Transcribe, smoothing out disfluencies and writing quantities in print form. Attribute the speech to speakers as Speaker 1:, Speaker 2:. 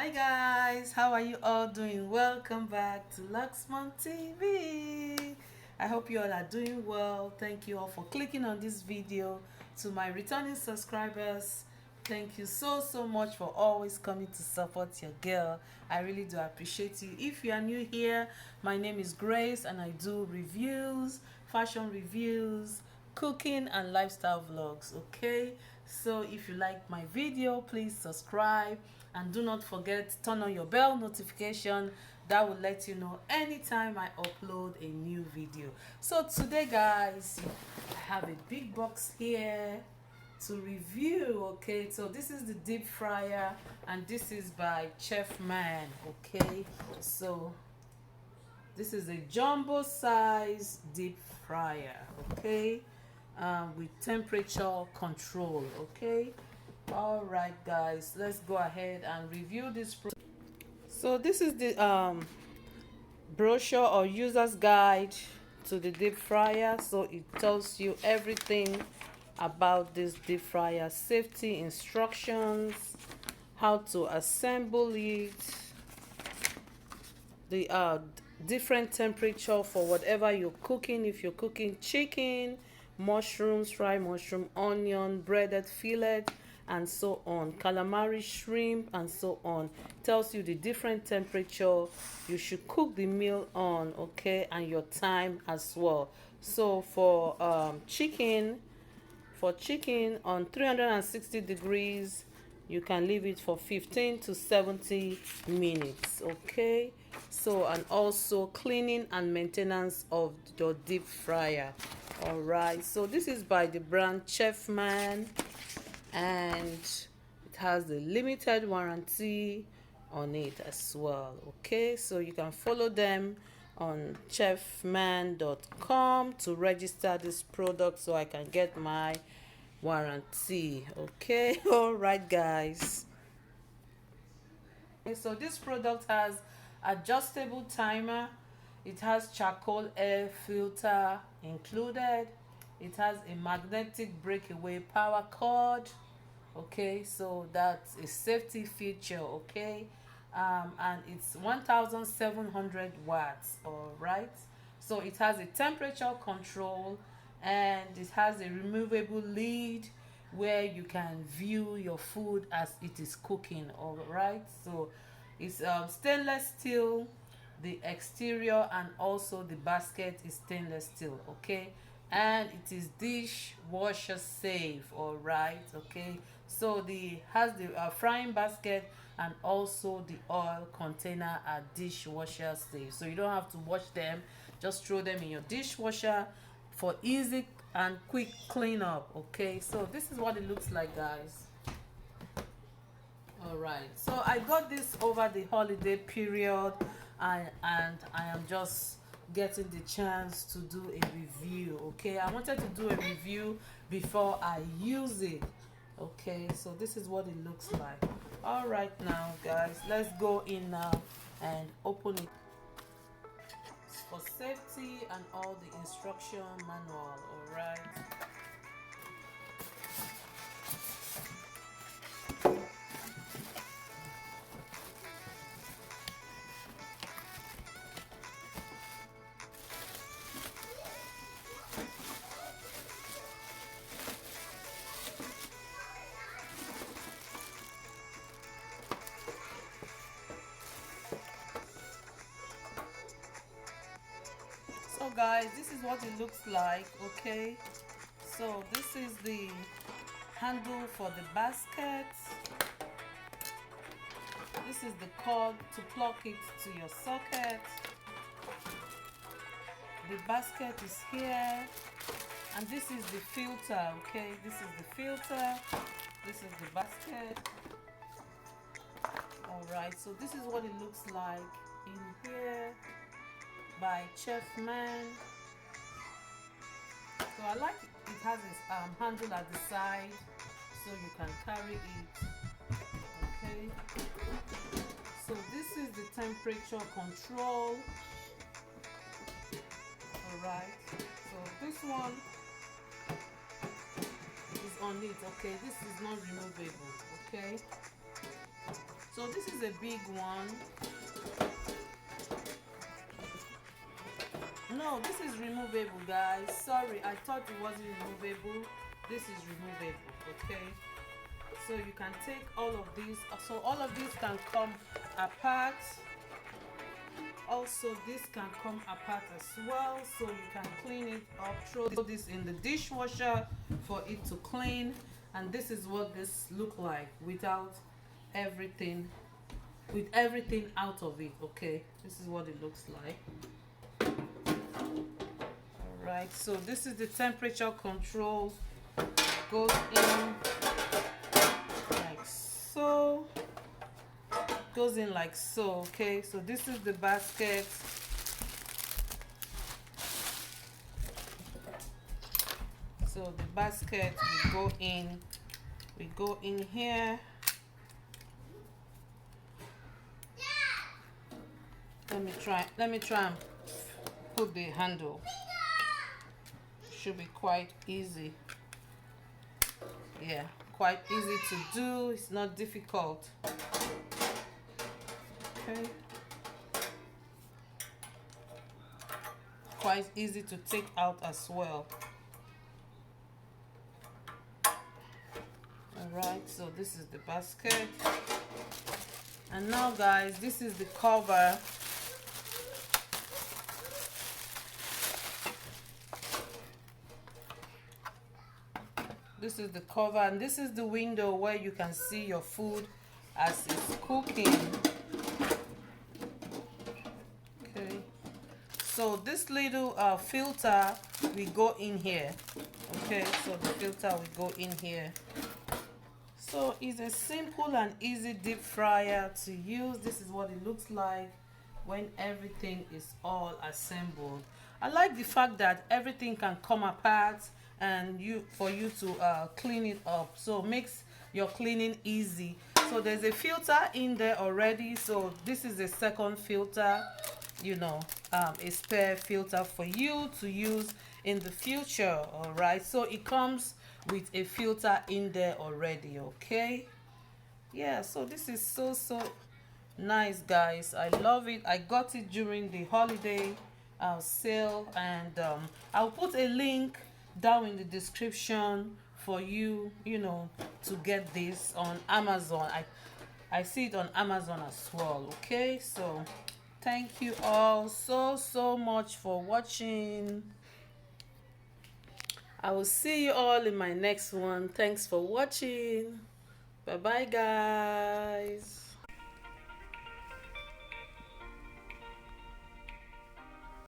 Speaker 1: Hi guys, how are you all doing? Welcome back to LuxemumTV. I hope you all are doing well. Thank you all for clicking on this video. To my returning subscribers, thank you so much for always coming to support your girl. I really do appreciate you. If you are new here, my name is Grace and I do reviews, fashion reviews, cooking and lifestyle vlogs. Okay, so if you like my video, please subscribe and do not forget turn on your bell notification. That will let you know anytime I upload a new video. So today guys, I have a big box here to review. Okay, so this is the deep fryer and this is by Chefman. Okay, so this is a jumbo size deep fryer. Okay, with temperature control. Okay, all right guys, let's go ahead and review this so this is the brochure or user's guide to the deep fryer. So it tells you everything about this deep fryer, safety instructions, how to assemble it, the different temperature for whatever you're cooking. If you're cooking chicken, mushrooms, fried mushroom, onion, breaded fillet, and so on, calamari, shrimp, and so on, tells you the different temperature you should cook the meal on. Okay, and your time as well. So for chicken on 360 degrees, you can leave it for 15 to 70 minutes. Okay, so and also cleaning and maintenance of your deep fryer. All right, so this is by the brand Chefman and it has the limited warranty on it as well. Okay, so you can follow them on chefman.com to register this product so I can get my warranty. Okay, all right guys. Okay, so this product has adjustable timer, it has charcoal air filter included, it has a magnetic breakaway power cord. Okay, so that's a safety feature. Okay, and it's 1700 watts. All right, so it has a temperature control and it has a removable lid where you can view your food as it is cooking. All right, so it's stainless steel, the exterior and also the basket is stainless steel. Okay, and it is dishwasher safe. All right, okay, so the has the frying basket and also the oil container are dishwasher safe, so you don't have to wash them, just throw them in your dishwasher for easy and quick cleanup. Okay, so this is what it looks like guys. All right, so I got this over the holiday period and I am just getting the chance to do a review. Okay, I wanted to do a review before I use it. Okay, so this is what it looks like. All right now guys, let's go in now and open it for safety and all the instruction manual. All right, so guys, this is what it looks like. Okay, so this is the handle for the basket, this is the cord to plug it to your socket, the basket is here, and this is the filter. Okay, this is the filter, this is the basket. All right, so this is what it looks like in here by Chefman. So I like it has this handle at the side so you can carry it. Okay, so this is the temperature control. All right, so this one is on it. Okay, this is not removable. Okay, So this is a big one. No, this is removable, guys. Sorry, I thought it wasn't removable. This is removable, okay? So you can take all of these. So all of these can come apart. Also, this can come apart as well, so you can clean it up. Throw this in the dishwasher for it to clean. And this is what this look like without everything, with everything out of it. Okay, this is what it looks like. Alright, so this is the temperature control. Goes in like so. Goes in like so. Okay, so this is the basket. So the basket, we go in here. Let me try and put the handle. Should be quite easy. Yeah, quite easy to do. It's not difficult. Okay. Quite easy to take out as well. Alright, so this is the basket. And now, guys, this is the cover. This is the cover, and this is the window where you can see your food as it's cooking. Okay, so this little filter we go in here. Okay, so the filter will go in here. So it's a simple and easy deep fryer to use. This is what it looks like when everything is all assembled. I like the fact that everything can come apart and for you to clean it up, so it makes your cleaning easy. So there's a filter in there already, so this is the second filter, you know, a spare filter for you to use in the future. All right, so it comes with a filter in there already. Okay, yeah, so this is so nice, guys. I love it. I got it during the holiday sale, and I'll put a link down in the description for you, you know, to get this on Amazon. I see it on Amazon as well. Okay, so thank you all so much for watching. I will see you all in my next one. Thanks for watching. Bye bye, guys.